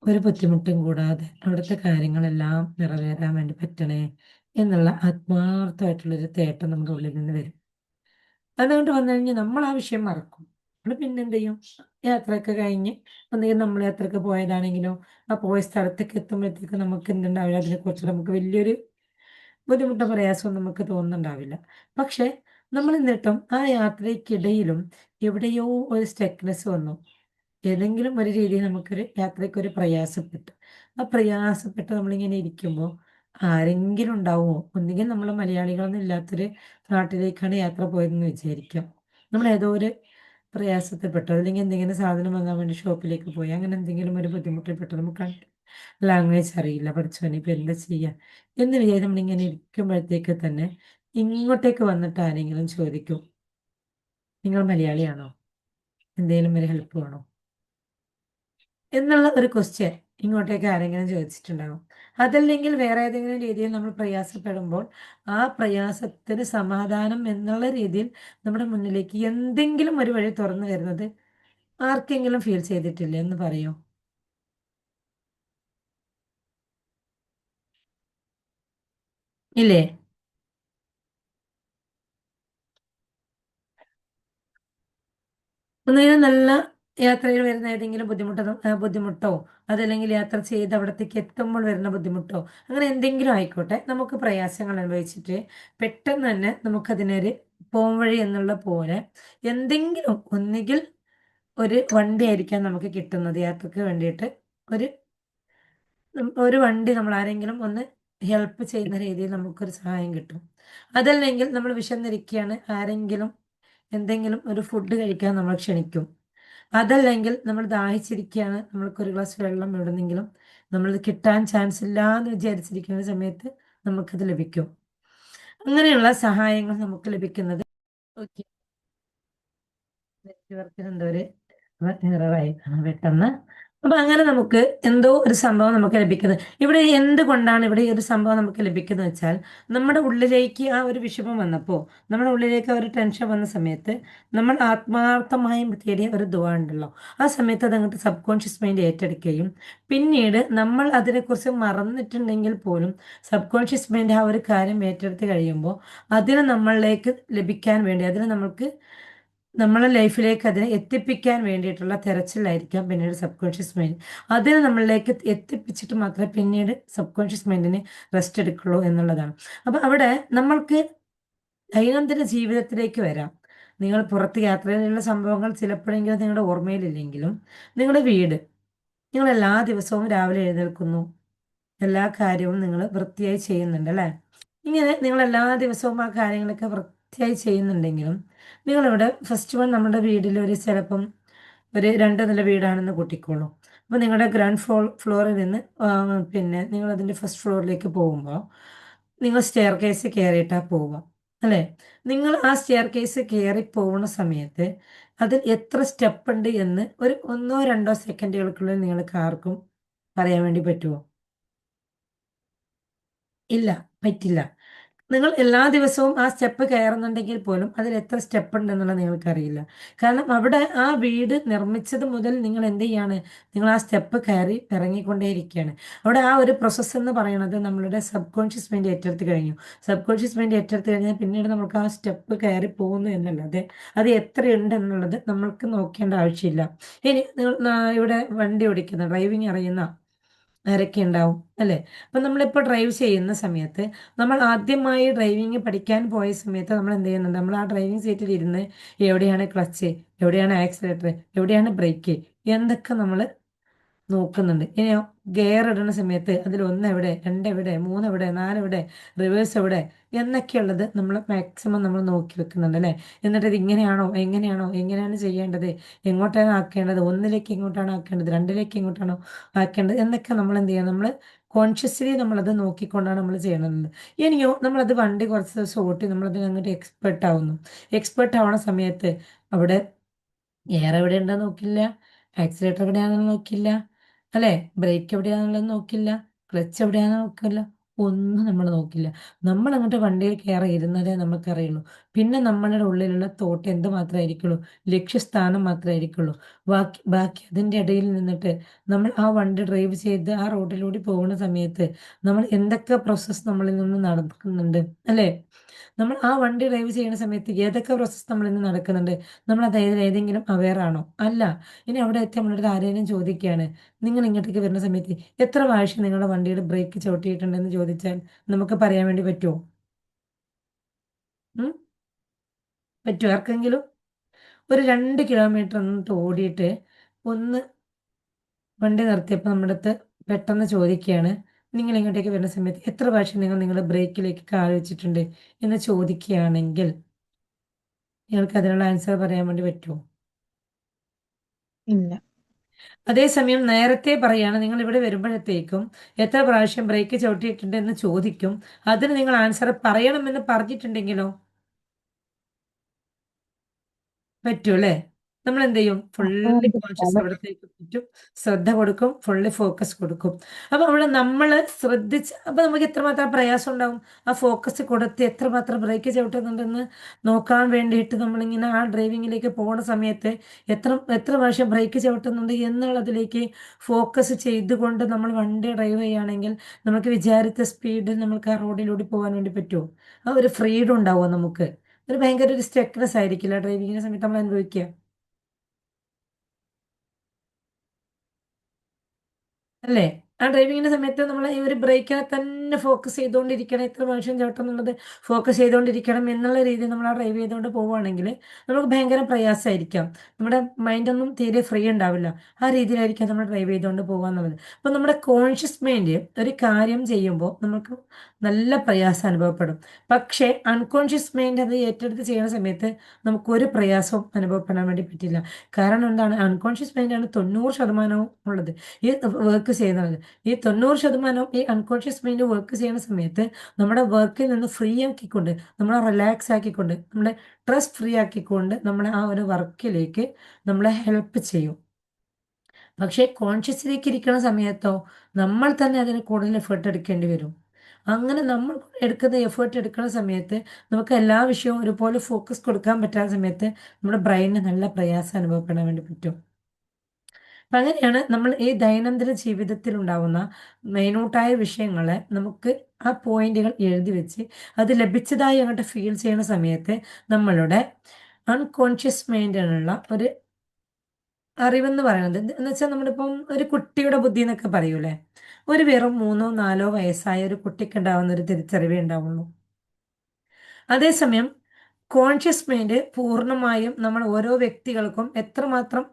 ഒരു ബുദ്ധിമുട്ടും കൂടാതെ അവിടുത്തെ കാര്യങ്ങളെല്ലാം നിറവേറാൻ വേണ്ടി പറ്റണേ എന്നുള്ള ആത്മാർത്ഥമായിട്ടുള്ളൊരു തേട്ടം നമ്മുടെ ഉള്ളിൽ നിന്ന് വരും. അതുകൊണ്ട് വന്നു കഴിഞ്ഞാൽ നമ്മൾ ആ വിഷയം മറക്കും. നമ്മൾ പിന്നെ എന്ത് ചെയ്യും, യാത്രയൊക്കെ കഴിഞ്ഞ് ഒന്നുകിൽ നമ്മൾ യാത്രയൊക്കെ പോയതാണെങ്കിലോ ആ പോയ സ്ഥലത്തേക്ക് എത്തുമ്പോഴത്തേക്ക് നമുക്ക് എന്തുണ്ടാവില്ല, അതിനെക്കുറിച്ച് നമുക്ക് വലിയൊരു ബുദ്ധിമുട്ടോ പ്രയാസമൊന്നും നമുക്ക് തോന്നുന്നുണ്ടാവില്ല. പക്ഷെ നമ്മൾ എന്നിട്ടും ആ യാത്രയ്ക്കിടയിലും എവിടെയോ ഒരു സ്റ്റക്നെസ് വന്നു, ഏതെങ്കിലും ഒരു രീതിയിൽ നമുക്കൊരു യാത്രയ്ക്ക് ഒരു പ്രയാസപ്പെട്ടു. ആ പ്രയാസപ്പെട്ട് നമ്മളിങ്ങനെ ഇരിക്കുമ്പോൾ ആരെങ്കിലും ഉണ്ടാവുമോ, ഒന്നുകിൽ നമ്മൾ മലയാളികളൊന്നും ഇല്ലാത്തൊരു നാട്ടിലേക്കാണ് യാത്ര പോയതെന്ന് വിചാരിക്കാം, നമ്മൾ ഏതോ ഒരു പ്രയാസത്തിൽപ്പെട്ടു, അല്ലെങ്കിൽ എന്തെങ്കിലും സാധനം വാങ്ങാൻ വേണ്ടി ഷോപ്പിലേക്ക് പോയി, അങ്ങനെ എന്തെങ്കിലും ഒരു ബുദ്ധിമുട്ടിൽപ്പെട്ടു, നമുക്ക് ലാംഗ്വേജ് അറിയില്ല, പഠിച്ചോനെ ഇപ്പം എന്താ ചെയ്യുക എന്ന് വിചാരിച്ച് നമ്മളിങ്ങനെ ഇരിക്കുമ്പോഴത്തേക്ക് തന്നെ ഇങ്ങോട്ടേക്ക് വന്നിട്ട് ആരെങ്കിലും ചോദിക്കും, നിങ്ങൾ മലയാളിയാണോ, എന്തെങ്കിലും ഒരു ഹെൽപ്പ് വേണോ എന്നുള്ള ഒരു ക്വസ്റ്റ്യൻ ഇങ്ങോട്ടേക്ക് ആരെങ്കിലും ചോദിച്ചിട്ടുണ്ടാകും. അതല്ലെങ്കിൽ വേറെ ഏതെങ്കിലും രീതിയിൽ നമ്മൾ പ്രയാസപ്പെടുമ്പോൾ ആ പ്രയാസത്തിന് സമാധാനം എന്നുള്ള രീതിയിൽ നമ്മുടെ മുന്നിലേക്ക് എന്തെങ്കിലും ഒരു വഴി തുറന്നു വരുന്നത് ആർക്കെങ്കിലും ഫീൽ ചെയ്തിട്ടില്ലേ എന്ന് പറയൂ. ഇല്ലേ? ഒന്നുകിലും നല്ല യാത്രയിൽ വരുന്ന ഏതെങ്കിലും ബുദ്ധിമുട്ടോ അതല്ലെങ്കിൽ യാത്ര ചെയ്ത് അവിടത്തേക്ക് എത്തുമ്പോൾ വരുന്ന ബുദ്ധിമുട്ടോ അങ്ങനെ എന്തെങ്കിലും ആയിക്കോട്ടെ, നമുക്ക് പ്രയാസങ്ങൾ അനുഭവിച്ചിട്ട് പെട്ടെന്ന് തന്നെ നമുക്കതിനൊരു പോംവഴി എന്നുള്ള പോലെ എന്തെങ്കിലും ഒന്നുകിൽ ഒരു വണ്ടി ആയിരിക്കാം നമുക്ക് കിട്ടുന്നത് യാത്രക്ക് വേണ്ടിയിട്ട്, ഒരു ഒരു വണ്ടി നമ്മൾ ആരെങ്കിലും ഒന്ന് ഹെൽപ്പ് ചെയ്യുന്ന രീതിയിൽ നമുക്കൊരു സഹായം കിട്ടും. അതല്ലെങ്കിൽ നമ്മൾ വിശന്നിരിക്കുകയാണ്, ആരെങ്കിലും എന്തെങ്കിലും ഒരു ഫുഡ് കഴിക്കാൻ നമ്മൾ ക്ഷണിക്കും. അതല്ലെങ്കിൽ നമ്മൾ ദാഹിച്ചിരിക്കുകയാണ്, നമ്മൾക്കൊരു ഗ്ലാസ് വെള്ളം എവിടുന്നെങ്കിലും നമ്മൾ കിട്ടാൻ ചാൻസ് ഇല്ല എന്ന് വിചാരിച്ചിരിക്കുന്ന സമയത്ത് നമുക്കത് ലഭിക്കും. അങ്ങനെയുള്ള സഹായങ്ങൾ നമുക്ക് ലഭിക്കുന്നത് ഓക്കെ നെറ്റ്വർക്കിന് എന്തോ ഒരു എററായി പെട്ടെന്ന്. അപ്പൊ അങ്ങനെ നമുക്ക് എന്തോ ഒരു സംഭവം നമുക്ക് ലഭിക്കുന്നത്. ഇവിടെ എന്തുകൊണ്ടാണ് ഇവിടെ ഈ ഒരു സംഭവം നമുക്ക് ലഭിക്കുന്നത് വെച്ചാൽ, നമ്മുടെ ഉള്ളിലേക്ക് ആ ഒരു വിഷമം വന്നപ്പോൾ, നമ്മുടെ ഉള്ളിലേക്ക് ആ ഒരു ടെൻഷൻ വന്ന സമയത്ത് നമ്മൾ ആത്മാർത്ഥമായും തേടിയ ഒരു ദുആ ഉണ്ടല്ലോ, ആ സമയത്ത് അത് അങ്ങോട്ട് സബ് കോൺഷ്യസ് മൈൻഡ് ഏറ്റെടുക്കുകയും പിന്നീട് നമ്മൾ അതിനെക്കുറിച്ച് മറന്നിട്ടുണ്ടെങ്കിൽ പോലും സബ് കോൺഷ്യസ് മൈൻഡ് ആ ഒരു കാര്യം ഏറ്റെടുത്ത് കഴിയുമ്പോൾ അതിന് നമ്മളിലേക്ക് ലഭിക്കാൻ വേണ്ടി, അതിന് നമ്മൾക്ക് നമ്മളെ ലൈഫിലേക്ക് അതിനെ എത്തിപ്പിക്കാൻ വേണ്ടിയിട്ടുള്ള തെരച്ചിലായിരിക്കാം പിന്നീട് സബ് കോൺഷ്യസ് മൈൻഡ്. അതിനെ നമ്മളിലേക്ക് എത്തിപ്പിച്ചിട്ട് മാത്രമേ പിന്നീട് സബ് കോൺഷ്യസ് മൈൻഡിന് റെസ്റ്റ് എടുക്കുള്ളൂ എന്നുള്ളതാണ്. അപ്പൊ അവിടെ നമ്മൾക്ക് ദൈനംദിന ജീവിതത്തിലേക്ക് വരാം. നിങ്ങൾ പുറത്ത് യാത്രയിലുള്ള സംഭവങ്ങൾ ചിലപ്പോഴെങ്കിലും നിങ്ങളുടെ ഓർമ്മയിലില്ലെങ്കിലും, നിങ്ങളുടെ വീട്, നിങ്ങൾ എല്ലാ ദിവസവും രാവിലെ എഴുന്നേൽക്കുന്നു, എല്ലാ കാര്യവും നിങ്ങൾ വൃത്തിയായി ചെയ്യുന്നുണ്ട് അല്ലേ? ഇങ്ങനെ നിങ്ങൾ എല്ലാ ദിവസവും ആ കാര്യങ്ങളൊക്കെ വൃത്തിയായി ചെയ്യുന്നുണ്ടെങ്കിലും, നിങ്ങളിവിടെ ഫസ്റ്റ് വൺ നമ്മുടെ വീട്ടിൽ ഒരു ചിലപ്പം ഒരു 2 നില വീടാണെന്ന് കൂട്ടിക്കോളൂ. അപ്പോൾ നിങ്ങളുടെ ഗ്രൗണ്ട് ഫ്ലോറിൽ നിന്ന് പിന്നെ നിങ്ങൾ അതിൻ്റെ ഫസ്റ്റ് ഫ്ലോറിലേക്ക് പോകുമ്പോൾ നിങ്ങൾ സ്റ്റെയർ കേസ് കയറിയിട്ടാണ് പോവുക അല്ലേ? നിങ്ങൾ ആ സ്റ്റെയർ കേസ് കയറി പോകുന്ന സമയത്ത് അതിൽ എത്ര സ്റ്റെപ്പ് ഉണ്ട് എന്ന് ഒരു 1-2 സെക്കൻഡുകൾക്കുള്ളിൽ നിങ്ങൾക്ക് ആർക്കും പറയാൻ വേണ്ടി പറ്റുമോ? ഇല്ല, പറ്റില്ല. നിങ്ങൾ എല്ലാ ദിവസവും ആ സ്റ്റെപ്പ് കയറുന്നുണ്ടെങ്കിൽ പോലും അതിൽ എത്ര സ്റ്റെപ്പ് ഉണ്ടെന്നുള്ളത് നിങ്ങൾക്കറിയില്ല. കാരണം അവിടെ ആ വീട് നിർമ്മിച്ചത് മുതൽ നിങ്ങൾ എന്ത് ചെയ്യാണ്? നിങ്ങൾ ആ സ്റ്റെപ്പ് കയറി ഇറങ്ങിക്കൊണ്ടേയിരിക്കുകയാണ്. അവിടെ ആ ഒരു പ്രോസസ്സ് എന്ന് പറയുന്നത് നമ്മളുടെ സബ് കോൺഷ്യസ് മൈൻഡ് ഏറ്റെടുത്ത് കഴിഞ്ഞു. സബ് കോൺഷ്യസ് മൈൻഡ് ഏറ്റെടുത്ത് കഴിഞ്ഞാൽ പിന്നീട് നമുക്ക് ആ സ്റ്റെപ്പ് കയറി പോകുന്നു എന്നല്ലാതെ അത് എത്രയുണ്ട് എന്നുള്ളത് നമ്മൾക്ക് നോക്കേണ്ട ആവശ്യമില്ല. ഇനി നിങ്ങൾ ഇവിടെ വണ്ടി ഓടിക്കുന്ന, ഡ്രൈവിംഗ് അറിയുന്ന ആരൊക്കെ ഉണ്ടാവും അല്ലേ? അപ്പം നമ്മളിപ്പോൾ ഡ്രൈവ് ചെയ്യുന്ന സമയത്ത്, നമ്മൾ ആദ്യമായി ഡ്രൈവിംഗ് പഠിക്കാൻ പോയ സമയത്ത് നമ്മൾ എന്ത് ചെയ്യുന്നുണ്ട്? നമ്മൾ ആ ഡ്രൈവിംഗ് സീറ്റിൽ ഇരുന്ന് എവിടെയാണ് ക്ലച്ച്, എവിടെയാണ് ആക്സിലേറ്റർ, എവിടെയാണ് ബ്രേക്ക്, എന്തൊക്കെ നമ്മൾ നോക്കുന്നുണ്ട്. ഇനിയോ ഗിയർ ഇടുന്ന സമയത്ത് അതിൽ ഒന്ന് എവിടെ, രണ്ട് എവിടെ, മൂന്ന് എവിടെ, നാല് എവിടെ, റിവേഴ്സ് എവിടെ എന്നൊക്കെയുള്ളത് നമ്മൾ മാക്സിമം നമ്മൾ നോക്കി വെക്കുന്നുണ്ട് അല്ലേ? എന്നിട്ട് ഇത് ഇങ്ങനെയാണോ, എങ്ങനെയാണോ, എങ്ങനെയാണ് ചെയ്യേണ്ടത്, എങ്ങോട്ടാണ് ആക്കേണ്ടത്, ഒന്നിലേക്ക് എങ്ങോട്ടാണ് ആക്കേണ്ടത്, രണ്ടിലേക്ക് എങ്ങോട്ടാണോ ആക്കേണ്ടത് എന്നൊക്കെ നമ്മൾ എന്ത് ചെയ്യണം? നമ്മൾ കോൺഷ്യസ്ലി നമ്മളത് നോക്കിക്കൊണ്ടാണ് നമ്മൾ ചെയ്യണത്. ഇനിയോ നമ്മളത് വണ്ടി കുറച്ച് ദിവസം ഓട്ടി നമ്മളതിന് അങ്ങോട്ട് എക്സ്പെർട്ട് ആവുന്നു. എക്സ്പെർട്ട് ആവണ സമയത്ത് അവിടെ എയർ എവിടെ ഉണ്ടെന്ന് നോക്കില്ല, ആക്സിലേറ്റർ എവിടെയാണെന്ന് നോക്കില്ല അല്ലേ, ബ്രേക്ക് എവിടെയാണെന്നുള്ളത് നോക്കില്ല, ക്ലച്ച് എവിടെയാണെന്ന് നോക്കില്ല, ഒന്നും നമ്മൾ നോക്കില്ല. നമ്മൾ അങ്ങോട്ട് വണ്ടിയിൽ കയറി ഇരുന്നതേ നമുക്കറിയുള്ളൂ. പിന്നെ നമ്മളുടെ ഉള്ളിലുള്ള തോട്ട് എന്ത് മാത്രമായിരിക്കുള്ളൂ? ലക്ഷ്യസ്ഥാനം മാത്രമായിരിക്കുള്ളൂ. ബാക്കി ബാക്കി അതിൻ്റെ ഇടയിൽ നിന്നിട്ട് നമ്മൾ ആ വണ്ടി ഡ്രൈവ് ചെയ്ത് ആ റോഡിലൂടെ പോകുന്ന സമയത്ത് നമ്മൾ എന്തൊക്കെ പ്രോസസ്സ് നമ്മളിൽ നിന്ന് നടക്കുന്നുണ്ട് അല്ലേ? നമ്മൾ ആ വണ്ടി ഡ്രൈവ് ചെയ്യുന്ന സമയത്ത് ഏതൊക്കെ പ്രോസസ്സ് നമ്മളിൽ നിന്ന് നടക്കുന്നുണ്ട്? നമ്മൾ അതായത് ഏതെങ്കിലും അവെയർ ആണോ? അല്ല. ഇനി അവിടെ എത്തി നമ്മളടുത്ത് ആരെങ്കിലും ചോദിക്കുകയാണ്, നിങ്ങൾ ഇങ്ങോട്ടേക്ക് വരുന്ന സമയത്ത് എത്ര പ്രാവശ്യം നിങ്ങളുടെ വണ്ടിയുടെ ബ്രേക്ക് ചവിട്ടിയിട്ടുണ്ടെന്ന് ചോദിച്ചാൽ നമുക്ക് പറയാൻ വേണ്ടി പറ്റുമോ? ഉം? പറ്റുമോ ആർക്കെങ്കിലും? ഒരു 2 കിലോമീറ്റർ ഒന്ന് ഓടിയിട്ട് ഒന്ന് വണ്ടി നിർത്തിയപ്പോൾ നമ്മുടെ അടുത്ത് പെട്ടെന്ന് ചോദിക്കുകയാണ്, നിങ്ങൾ ഇങ്ങോട്ടേക്ക് വരുന്ന സമയത്ത് എത്ര പ്രാവശ്യം നിങ്ങൾ നിങ്ങളുടെ ബ്രേക്കിലേക്ക് കാൽ വെച്ചിട്ടുണ്ട് എന്ന് ചോദിക്കുകയാണെങ്കിൽ നിങ്ങൾക്ക് അതിനുള്ള ആൻസർ പറയാൻ വേണ്ടി പറ്റുമോ? ഇല്ല. അതേസമയം നേരത്തെ പറയാണ്, നിങ്ങൾ ഇവിടെ വരുമ്പോഴത്തേക്കും എത്ര പ്രാവശ്യം ബ്രേക്ക് ചവിട്ടിയിട്ടുണ്ട് എന്ന് ചോദിക്കും. അതിന് നിങ്ങൾ ആൻസർ പറയണമെന്ന് പറഞ്ഞിട്ടുണ്ടെങ്കിലോ പറ്റും അല്ലേ? നമ്മൾ എന്ത് ചെയ്യും? അപ്പൊ ഫുള്ളി നമുക്ക് കോൺഷ്യസ് പറയാൻ അവിടത്തേക്ക് പറ്റും, ശ്രദ്ധ കൊടുക്കും, ഫുള്ളി ഫോക്കസ് കൊടുക്കും. അപ്പൊ അവിടെ നമ്മൾ ശ്രദ്ധിച്ച്, അപ്പൊ നമുക്ക് എത്രമാത്രം പ്രയാസം ഉണ്ടാവും ആ ഫോക്കസ് കൊടുത്ത് എത്രമാത്രം ബ്രേക്ക് ചവിട്ടുന്നുണ്ടെന്ന് നോക്കാൻ വേണ്ടിയിട്ട് നമ്മളിങ്ങനെ ആ ഡ്രൈവിങ്ങിലേക്ക് പോകുന്ന സമയത്ത് എത്ര എത്ര പ്രാവശ്യം ബ്രേക്ക് ചവിട്ടുന്നുണ്ട് എന്നുള്ളതിലേക്ക് ഫോക്കസ് ചെയ്തുകൊണ്ട് നമ്മൾ വണ്ടി ഡ്രൈവ് ചെയ്യുകയാണെങ്കിൽ നമുക്ക് വിചാരിച്ച സ്പീഡിൽ നമുക്ക് ആ റോഡിലൂടെ പോകാൻ വേണ്ടി പറ്റുമോ? ആ ഒരു ഫ്രീഡം ഉണ്ടാവുമോ നമുക്ക്? ഒരു ഭയങ്കര ഒരു സ്റ്റക്നെസ് ആയിരിക്കില്ല ഡ്രൈവിങ്ങിന്റെ സമയത്ത് നമ്മൾ അനുഭവിക്കുക അല്ലേ? ആ ഡ്രൈവിങ്ങിന്റെ സമയത്ത് നമ്മൾ ഈ ഒരു ബ്രേക്കിനെ തന്നെ ഫോക്കസ് ചെയ്തുകൊണ്ടിരിക്കണം, എത്ര പ്രാവശ്യം ചവിട്ടുന്നുള്ളത് ഫോക്കസ് ചെയ്തുകൊണ്ടിരിക്കണം എന്നുള്ള രീതിയിൽ നമ്മൾ ആ ഡ്രൈവ് ചെയ്തുകൊണ്ട് പോവുകയാണെങ്കിൽ നമുക്ക് ഭയങ്കര പ്രയാസമായിരിക്കാം. നമ്മുടെ മൈൻഡൊന്നും തീരെ ഫ്രീ ഉണ്ടാവില്ല. ആ രീതിയിലായിരിക്കാം നമ്മൾ ഡ്രൈവ് ചെയ്തുകൊണ്ട് പോകുക എന്നുള്ളത്. അപ്പം നമ്മുടെ കോൺഷ്യസ് മൈൻഡ് ഒരു കാര്യം ചെയ്യുമ്പോൾ നമുക്ക് നല്ല പ്രയാസം അനുഭവപ്പെടും. പക്ഷേ അൺകോൺഷ്യസ് മൈൻഡ് അത് ഏറ്റെടുത്ത് ചെയ്യുന്ന സമയത്ത് നമുക്കൊരു പ്രയാസവും അനുഭവപ്പെടാൻ വേണ്ടി പറ്റില്ല. കാരണം എന്താണ്? അൺകോൺഷ്യസ് മൈൻഡാണ് 90% ഉള്ളത് ഈ വർക്ക് ചെയ്യുന്നത്. ഈ 90% ഈ അൺകോൺഷ്യസ് മൈൻഡ് വർക്ക് ചെയ്യുന്ന സമയത്ത് നമ്മുടെ വർക്കിൽ നിന്ന് ഫ്രീ ആക്കിക്കൊണ്ട്, നമ്മളെ റിലാക്സ് ആക്കിക്കൊണ്ട്, നമ്മളെ സ്ട്രെസ് ഫ്രീ ആക്കിക്കൊണ്ട് നമ്മളെ ആ ഒരു വർക്കിലേക്ക് നമ്മളെ ഹെൽപ്പ് ചെയ്യും. പക്ഷേ കോൺഷ്യസിലേക്ക് ഇരിക്കുന്ന സമയത്തോ നമ്മൾ തന്നെ അതിന് കൂടുതൽ എഫേർട്ട് എടുക്കേണ്ടി വരും. അങ്ങനെ നമ്മൾ എടുക്കുന്ന എഫേർട്ട് എടുക്കുന്ന സമയത്ത് നമുക്ക് എല്ലാ വിഷയവും ഒരുപോലെ ഫോക്കസ് കൊടുക്കാൻ പറ്റാത്ത സമയത്ത് നമ്മുടെ ബ്രെയിനിന് നല്ല പ്രയാസം അനുഭവപ്പെടാൻ വേണ്ടി പറ്റും. അപ്പം അങ്ങനെയാണ് നമ്മൾ ഈ ദൈനംദിന ജീവിതത്തിൽ ഉണ്ടാവുന്ന മൈന്യൂട്ടായ വിഷയങ്ങളെ നമുക്ക് ആ പോയിന്റുകൾ എഴുതി വെച്ച് അത് ലഭിച്ചതായി അങ്ങോട്ട് ഫീൽ ചെയ്യുന്ന സമയത്ത് നമ്മളുടെ അൺകോൺഷ്യസ് മൈൻഡിനുള്ള ഒരു അറിവെന്ന് പറയുന്നത് എന്ന് വെച്ചാൽ നമ്മളിപ്പം ഒരു കുട്ടിയുടെ ബുദ്ധി എന്നൊക്കെ പറയൂലേ, ഒരു വെറും 3-4 വയസ്സായ ഒരു കുട്ടിക്ക് ഉണ്ടാവുന്ന ഒരു തിരിച്ചറിവേ ഉണ്ടാവുള്ളൂ. അതേസമയം കോൺഷ്യസ് മൈൻഡ് പൂർണ്ണമായും നമ്മൾ ഓരോ വ്യക്തികൾക്കും എത്രമാത്രം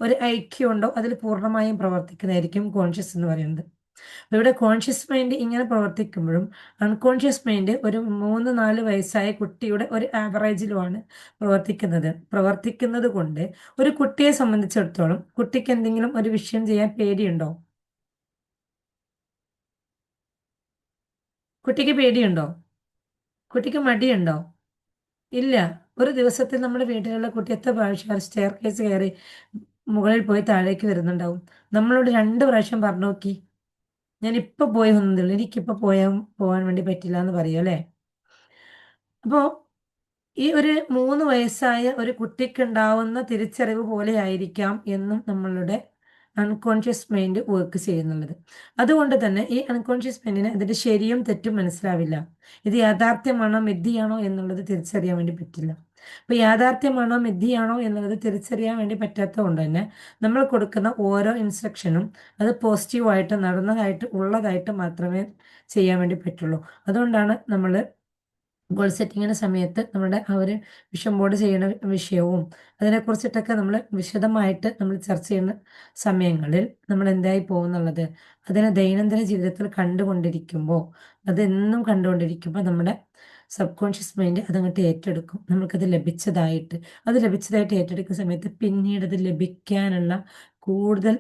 ഒരു ഐക്യം ഉണ്ടോ അതിൽ പൂർണ്ണമായും പ്രവർത്തിക്കുന്നതായിരിക്കും കോൺഷ്യസ് എന്ന് പറയുന്നത്. അപ്പൊ ഇവിടെ കോൺഷ്യസ് മൈൻഡ് ഇങ്ങനെ പ്രവർത്തിക്കുമ്പോഴും അൺകോൺഷ്യസ് മൈൻഡ് ഒരു 3-4 വയസ്സായ കുട്ടിയുടെ ഒരു ആവറേജിലുമാണ് പ്രവർത്തിക്കുന്നത് കൊണ്ട് ഒരു കുട്ടിയെ സംബന്ധിച്ചിടത്തോളം കുട്ടിക്ക് എന്തെങ്കിലും ഒരു വിഷയം ചെയ്യാൻ പേടിയുണ്ടോ? കുട്ടിക്ക് പേടിയുണ്ടോ? കുട്ടിക്ക് മടിയുണ്ടോ? ഇല്ല. ഒരു ദിവസത്തിൽ നമ്മുടെ വീട്ടിലുള്ള കുട്ടി എത്ര പ്രാവശ്യം സ്റ്റെയർ കേസ് കയറി മുകളിൽ പോയി താഴേക്ക് വരുന്നുണ്ടാവും? നമ്മളോട് 2 പ്രാവശ്യം പറഞ്ഞു നോക്കി, ഞാൻ ഇപ്പൊ പോയി വന്നതേ എനിക്കിപ്പോ പോവാൻ വേണ്ടി പറ്റില്ല എന്ന് പറയും അല്ലേ? അപ്പോ ഈ ഒരു 3 വയസ്സായ ഒരു കുട്ടിക്കുണ്ടാവുന്ന തിരിച്ചറിവ് പോലെ ആയിരിക്കാം എന്നും നമ്മളുടെ അൺകോൺഷ്യസ് മൈൻഡ് വർക്ക് ചെയ്യുന്നുള്ളത്. അതുകൊണ്ട് തന്നെ ഈ അൺകോൺഷ്യസ് മൈൻഡിന് ഇതിന്റെ ശരിയും തെറ്റും മനസ്സിലാവില്ല. ഇത് യാഥാർത്ഥ്യമാണോ മിഥ്യയാണോ എന്നുള്ളത് തിരിച്ചറിയാൻ വേണ്ടി പറ്റില്ല. അപ്പൊ യാഥാർത്ഥ്യമാണോ മിഥ്യയാണോ എന്നുള്ളത് തിരിച്ചറിയാൻ വേണ്ടി പറ്റാത്തത് കൊണ്ട് തന്നെ നമ്മൾ കൊടുക്കുന്ന ഓരോ ഇൻസ്ട്രക്ഷനും അത് പോസിറ്റീവായിട്ട് നടന്നതായിട്ട് ഉള്ളതായിട്ട് മാത്രമേ ചെയ്യാൻ വേണ്ടി പറ്റുള്ളൂ. അതുകൊണ്ടാണ് നമ്മൾ ഗോൾ സെറ്റിങ്ങിന്റെ സമയത്ത് നമ്മുടെ ആ ഒരു വിഷൻ ബോർഡ് ചെയ്യുന്ന വിഷയവും അതിനെക്കുറിച്ചിട്ടൊക്കെ നമ്മൾ വിശദമായിട്ട് നമ്മൾ ചർച്ച ചെയ്യുന്ന സമയങ്ങളിൽ നമ്മൾ എന്തായി പോകുന്നുള്ളത് അതിനെ ദൈനംദിന ജീവിതത്തിൽ കണ്ടുകൊണ്ടിരിക്കുമ്പോൾ അതെന്നും കണ്ടുകൊണ്ടിരിക്കുമ്പോൾ നമ്മുടെ സബ് കോൺഷ്യസ് മൈൻഡ് അതങ്ങോട്ട് ഏറ്റെടുക്കും. നമുക്കത് ലഭിച്ചതായിട്ട് ഏറ്റെടുക്കുന്ന സമയത്ത് പിന്നീട് അത് ലഭിക്കാനുള്ള കൂടുതൽ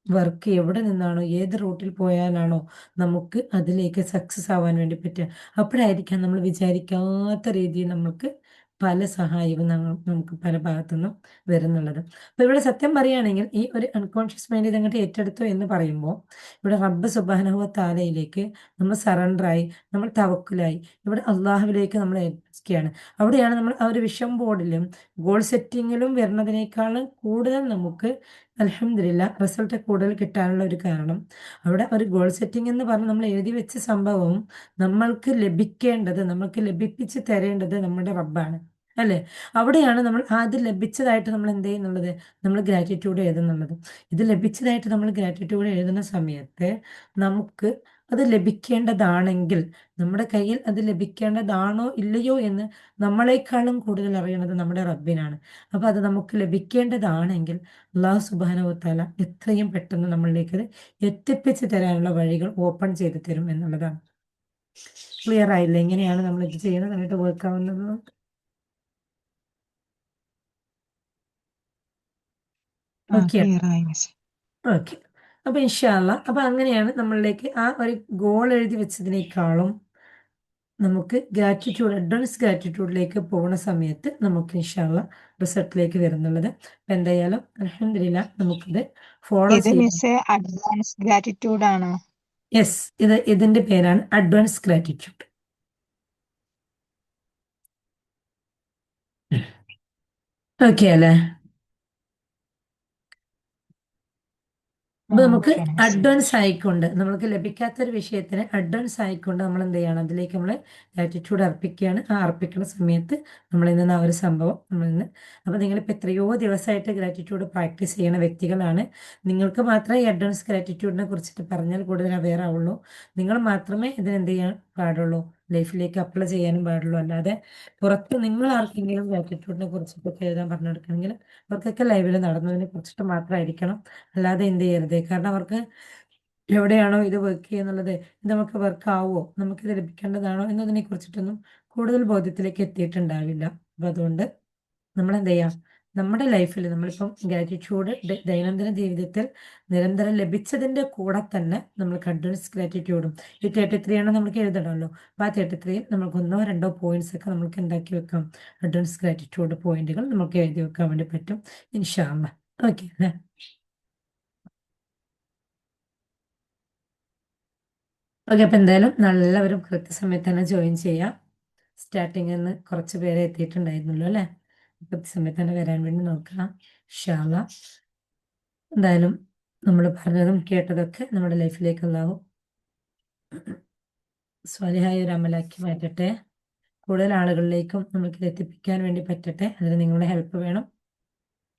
വർക്ക് എവിടെ നിന്നാണോ ഏത് റൂട്ടിൽ പോയാലാണോ നമുക്ക് അതിലേക്ക് സക്സസ് ആവാൻ വേണ്ടി പറ്റുക, അപ്പോഴായിരിക്കാം നമ്മൾ വിചാരിക്കാത്ത രീതിയിൽ നമുക്ക് പല സഹായവും നമുക്ക് പല ഭാഗത്തുനിന്നും വരുന്നുള്ളത്. അപ്പൊ ഇവിടെ സത്യം പറയുകയാണെങ്കിൽ ഈ ഒരു അൺകോൺഷ്യസ് മൈൻഡ് ഇതങ്ങോട്ട് ഏറ്റെടുത്തു എന്ന് പറയുമ്പോൾ ഇവിടെ റബ്ബ് സുബ്ഹാനഹു വ തആലയിലേക്ക് നമ്മൾ സറണ്ടറായി, നമ്മൾ തവക്കുലായി, ഇവിടെ അള്ളാഹുവിലേക്ക് നമ്മൾ ഏൽപ്പിക്കുകയാണ്. അവിടെയാണ് നമ്മൾ ആ ഒരു വിഷൻ ബോർഡിലും ഗോൾ സെറ്റിങ്ങിലും വരുന്നതിനേക്കാളും കൂടുതൽ നമുക്ക് അൽഹംദുലില്ലാ റിസൾട്ട് കൂടുതൽ കിട്ടാനുള്ള ഒരു കാരണം അവിടെ ഒരു ഗോൾ സെറ്റിംഗ് എന്ന് പറഞ്ഞ് നമ്മൾ എഴുതി വെച്ച സംഭവം നമ്മൾക്ക് ലഭിപ്പിച്ച് തരേണ്ടത് നമ്മുടെ റബ്ബാണ് അല്ലെ? അവിടെയാണ് നമ്മൾ അത് ലഭിച്ചതായിട്ട് നമ്മൾ എന്ത് ചെയ്യുന്നുള്ളത്, നമ്മൾ ഗ്രാറ്റിറ്റ്യൂഡ് എഴുതുന്നുള്ളത്. ഇത് ലഭിച്ചതായിട്ട് നമ്മൾ ഗ്രാറ്റിറ്റ്യൂഡ് എഴുതുന്ന സമയത്ത് നമുക്ക് അത് ലഭിക്കേണ്ടതാണെങ്കിൽ നമ്മുടെ കയ്യിൽ അത് ലഭിക്കേണ്ടതാണോ ഇല്ലയോ എന്ന് നമ്മളെക്കാളും കൂടുതൽ അറിയുന്നത് നമ്മുടെ റബ്ബിനാണ്. അപ്പൊ അത് നമുക്ക് ലഭിക്കേണ്ടതാണെങ്കിൽ അള്ളാഹു സുബ്ഹാനഹു വ തആല എത്രയും പെട്ടെന്ന് നമ്മളിലേക്ക് അത് എത്തിപ്പിച്ച് തരാനുള്ള വഴികൾ ഓപ്പൺ ചെയ്ത് തരും എന്നുള്ളതാണ്. ക്ലിയർ ആയില്ലേ എങ്ങനെയാണ് നമ്മൾ ഇത് ചെയ്യുന്നത് എന്നിട്ട് വർക്ക് ആവുന്നത്? ഓക്കെ. ക്ലിയർ ആയി മിസ്. ഓക്കെ. അപ്പൊ ഇൻഷാ അല്ലാ അപ്പൊ അങ്ങനെയാണ് നമ്മളിലേക്ക് ആ ഒരു ഗോൾ എഴുതി വെച്ചതിനേക്കാളും നമുക്ക് അഡ്വാൻസ് ഗ്രാറ്റിറ്റ്യൂഡിലേക്ക് പോകുന്ന സമയത്ത് നമുക്ക് ഇൻഷാ അല്ലാ റിസൾട്ടിലേക്ക് വരുന്നുള്ളത്. അപ്പൊ എന്തായാലും അൽഹംദുലില്ലാ നമുക്കിത് ഫോളോ ഇത് ചെയ്യാം. മിസ് അഡ്വാൻസ് ഗ്രാറ്റിറ്റ്യൂഡ് ആണോ? യെസ്, ഇതിന്റെ പേരാണ് അഡ്വാൻസ് ഗ്രാറ്റിറ്റ്യൂഡ്. ഓക്കെ അല്ലേ? അപ്പൊ നമുക്ക് ഓക്കെയാണ് മിസ്. അഡ്വാൻസ് ആയിക്കൊണ്ട് നമുക്ക് ലഭിക്കാത്തൊരു വിഷയത്തിന് അഡ്വാൻസ് ആയിക്കൊണ്ട് നമ്മൾ എന്ത് ചെയ്യണം, അതിലേക്ക് നമ്മൾ ഗ്രാറ്റിറ്റ്യൂഡ് അർപ്പിക്കുകയാണ്. ആ അർപ്പിക്കുന്ന സമയത്ത് നമ്മളിൽ നിന്ന് ആ ഒരു സംഭവം നമ്മളിൽ നിന്ന് അപ്പൊ നിങ്ങളിപ്പോൾ എത്രയോ ദിവസമായിട്ട് ഗ്രാറ്റിറ്റ്യൂഡ് പ്രാക്ടീസ് ചെയ്യുന്ന വ്യക്തികളാണ്. നിങ്ങൾക്ക് മാത്രമേ ഈ അഡ്വാൻസ് ഗ്രാറ്റിറ്റ്യൂഡിനെ കുറിച്ചിട്ട് പറഞ്ഞാൽ കൂടുതൽ അവെയർ ആവുള്ളൂ. നിങ്ങൾ മാത്രമേ ഇതിനെന്ത് ചെയ്യാൻ പാടുള്ളൂ, ലൈഫിലേക്ക് അപ്ലൈ ചെയ്യാനും പാടുള്ളൂ. അല്ലാതെ പുറത്ത് നിങ്ങൾ ആർക്കെങ്കിലും ഗ്രാറ്റിറ്റ്യൂഡിനെ കുറിച്ചിട്ടൊക്കെ എഴുതാൻ പറഞ്ഞു കൊടുക്കണമെങ്കിൽ അവർക്കൊക്കെ ലൈവിൽ നടന്നതിനെ കുറിച്ചിട്ട് മാത്രമായിരിക്കണം. അല്ലാതെ എന്ത് ചെയ്യരുത്, കാരണം അവർക്ക് എവിടെയാണോ ഇത് വർക്ക് ചെയ്യുന്നുള്ളത്, ഇത് നമുക്ക് വർക്ക് ആവുമോ, നമുക്കിത് ലഭിക്കേണ്ടതാണോ എന്നതിനെ കുറിച്ചിട്ടൊന്നും കൂടുതൽ ബോധ്യത്തിലേക്ക് എത്തിയിട്ടുണ്ടാവില്ല. അപ്പൊ അതുകൊണ്ട് നമ്മൾ എന്ത് ചെയ്യാം, നമ്മുടെ ലൈഫിൽ നമ്മളിപ്പം ഗ്രാറ്റിറ്റ്യൂഡ് ദൈനംദിന ജീവിതത്തിൽ നിരന്തരം ലഭിച്ചതിന്റെ കൂടെ തന്നെ നമ്മൾ കണ്ടിന്യൂസ് ഗ്രാറ്റിറ്റ്യൂഡും ഈ 33 ആണ് നമുക്ക് എഴുതണമല്ലോ. അപ്പൊ ആ 33 നമുക്ക് 1-2 പോയിന്റ്സ് ഒക്കെ നമുക്ക് എന്താക്കി വെക്കാം, അഡ്വാൻസ് ഗ്രാറ്റിറ്റ്യൂഡ് പോയിന്റുകൾ നമുക്ക് എഴുതി വെക്കാൻ വേണ്ടി പറ്റും ഇൻഷാ അല്ലാ. ഓക്കെ അല്ലേ? ഓക്കെ, അപ്പൊ എന്തായാലും എല്ലാവരും കൃത്യസമയത്ത് തന്നെ ജോയിൻ ചെയ്യാം. സ്റ്റാർട്ടിങ്ങിൽ നിന്ന് കുറച്ച് പേരെ എത്തിയിട്ടുണ്ടായിരുന്നുള്ളൂ അല്ലേ? കൃത്യസമയത്ത് തന്നെ വരാൻ വേണ്ടി നോക്കുക ഇൻഷാ അള്ളാ. എന്തായാലും നമ്മൾ പറഞ്ഞതും കേട്ടതൊക്കെ നമ്മുടെ ലൈഫിലേക്ക് അല്ലാഹു സ്വാലിഹായ ഒരു അമലാക്കി മാറ്റട്ടെ. കൂടുതൽ ആളുകളിലേക്കും നമുക്ക് ഇത് എത്തിപ്പിക്കാൻ വേണ്ടി പറ്റട്ടെ. അതിന് നിങ്ങളുടെ ഹെൽപ്പ് വേണം.